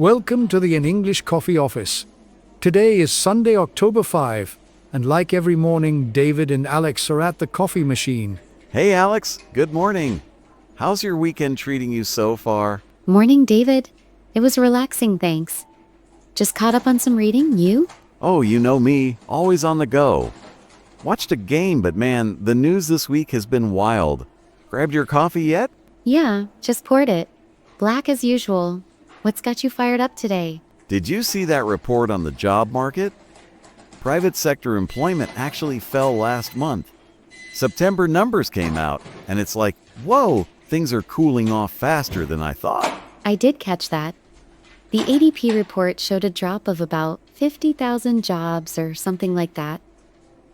Welcome to the In English Coffee Office. Today is Sunday, October 5, and like every morning, David and Alex are at the coffee machine. Hey Alex, good morning. How's your weekend treating you so far? Morning, David. It was relaxing, thanks. Just caught up on some reading, you? Oh, you know me, always on the go. Watched a game, but man, the news this week has been wild. Grabbed your coffee yet? Yeah, just poured it. Black as usual. What's got you fired up today? Did you see that report on the job market? Private sector employment actually fell last month. September numbers came out, and it's like, whoa, things are cooling off faster than I thought. I did catch that. The ADP report showed a drop of about 50,000 jobs or something like that.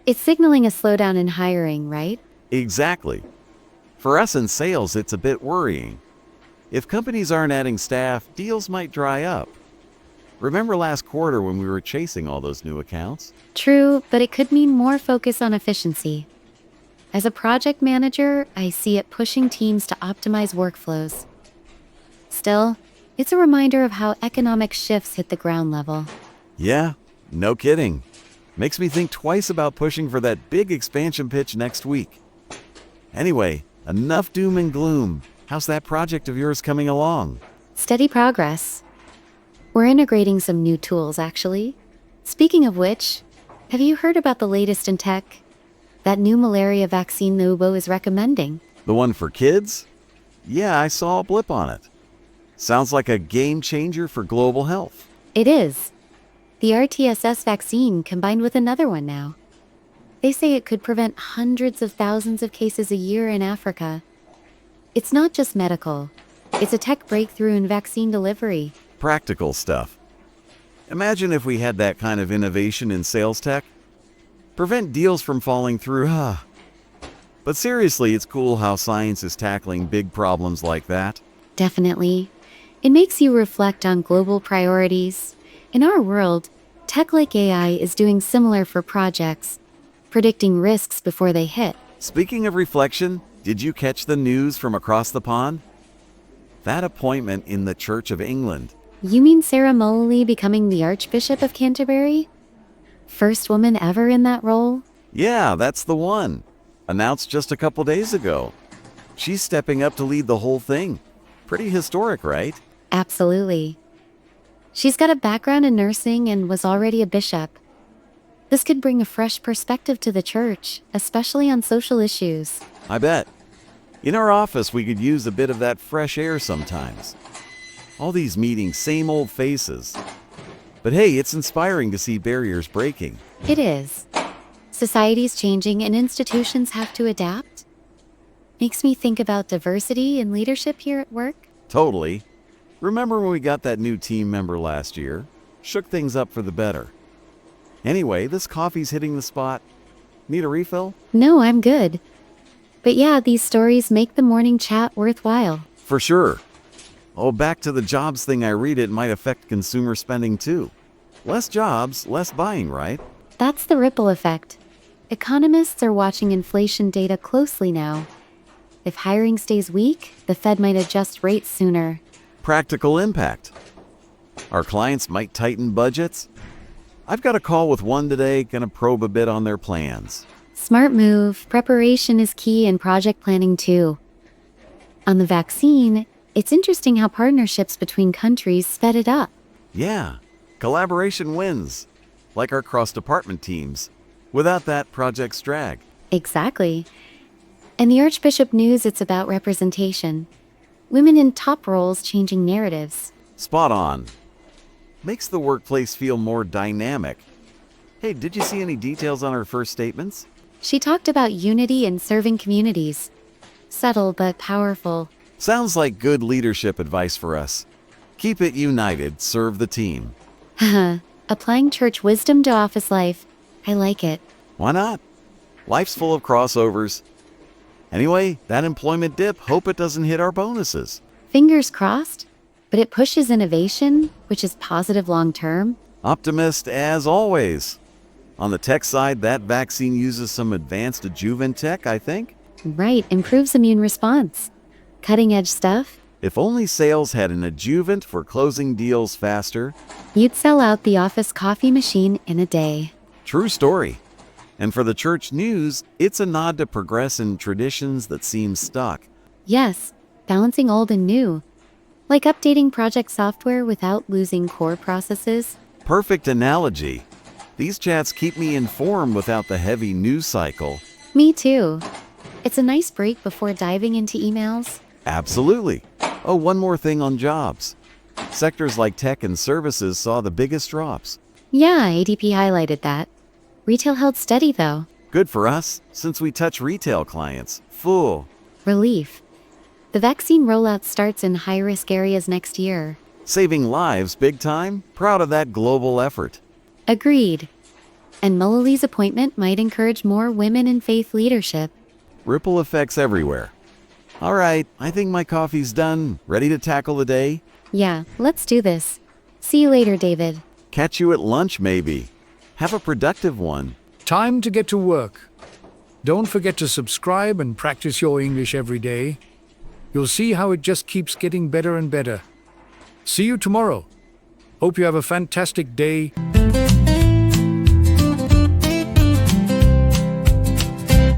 It's signaling a slowdown in hiring, right? Exactly. For us in sales, it's a bit worrying. If companies aren't adding staff, deals might dry up. Remember last quarter when we were chasing all those new accounts? True, but it could mean more focus on efficiency. As a project manager, I see it pushing teams to optimize workflows. Still, it's a reminder of how economic shifts hit the ground level. Yeah, no kidding. Makes me think twice about pushing for that big expansion pitch next week. Anyway, enough doom and gloom. How's that project of yours coming along? Steady progress. We're integrating some new tools, actually. Speaking of which, have you heard about the latest in tech? That new malaria vaccine Nubo is recommending. The one for kids? Yeah, I saw a blip on it. Sounds like a game changer for global health. It is. The RTSS vaccine combined with another one now. They say it could prevent hundreds of thousands of cases a year in Africa. It's not just medical. It's a tech breakthrough in vaccine delivery. Practical stuff. Imagine if we had that kind of innovation in sales tech. Prevent deals from falling through. But seriously, it's cool how science is tackling big problems like that. Definitely. It makes you reflect on global priorities. In our world, tech like AI is doing similar for projects, predicting risks before they hit. Speaking of reflection, did you catch the news from across the pond? That appointment in the Church of England. You mean Sarah Mullally becoming the Archbishop of Canterbury? First woman ever in that role? Yeah, that's the one. Announced just a couple days ago. She's stepping up to lead the whole thing. Pretty historic, right? Absolutely. She's got a background in nursing and was already a bishop. This could bring a fresh perspective to the church, especially on social issues. I bet. In our office, we could use a bit of that fresh air sometimes. All these meetings, same old faces. But hey, it's inspiring to see barriers breaking. It is. Society's changing and institutions have to adapt. Makes me think about diversity in leadership here at work. Totally. Remember when we got that new team member last year? Shook things up for the better. Anyway, this coffee's hitting the spot. Need a refill? No, I'm good. But yeah, these stories make the morning chat worthwhile. For sure. Oh, back to the jobs thing. I read it might affect consumer spending too. Less jobs, less buying, right? That's the ripple effect. Economists are watching inflation data closely now. If hiring stays weak, the Fed might adjust rates sooner. Practical impact. Our clients might tighten budgets. I've got a call with one today, gonna probe a bit on their plans. Smart move. Preparation is key in project planning too. On the vaccine, it's interesting how partnerships between countries sped it up. Yeah, collaboration wins. Like our cross-department teams. Without that, projects drag. Exactly. And the Archbishop news, it's about representation. Women in top roles changing narratives. Spot on. Makes the workplace feel more dynamic. Hey, did you see any details on her first statements? She talked about unity and serving communities. Subtle but powerful. Sounds like good leadership advice for us. Keep it united, serve the team. Haha, applying church wisdom to office life. I like it. Why not? Life's full of crossovers. Anyway, that employment dip, hope it doesn't hit our bonuses. Fingers crossed, but it pushes innovation, which is positive long term. Optimist as always. On the tech side, that vaccine uses some advanced adjuvant tech, I think. Right, improves immune response. Cutting edge stuff. If only sales had an adjuvant for closing deals faster. You'd sell out the office coffee machine in a day. True story. And for the church news, it's a nod to progress in traditions that seem stuck. Yes, balancing old and new. Like updating project software without losing core processes. Perfect analogy. These chats keep me informed without the heavy news cycle. Me too. It's a nice break before diving into emails. Absolutely. Oh, one more thing on jobs. Sectors like tech and services saw the biggest drops. Yeah, ADP highlighted that. Retail held steady though. Good for us, since we touch retail clients. Full. Relief. The vaccine rollout starts in high-risk areas next year. Saving lives big time? Proud of that global effort. Agreed. And Mullali's appointment might encourage more women in faith leadership. Ripple effects everywhere. All right, I think my coffee's done. Ready to tackle the day? Yeah, let's do this. See you later, David. Catch you at lunch, maybe. Have a productive one. Time to get to work. Don't forget to subscribe and practice your English every day. You'll see how it just keeps getting better and better. See you tomorrow. Hope you have a fantastic day.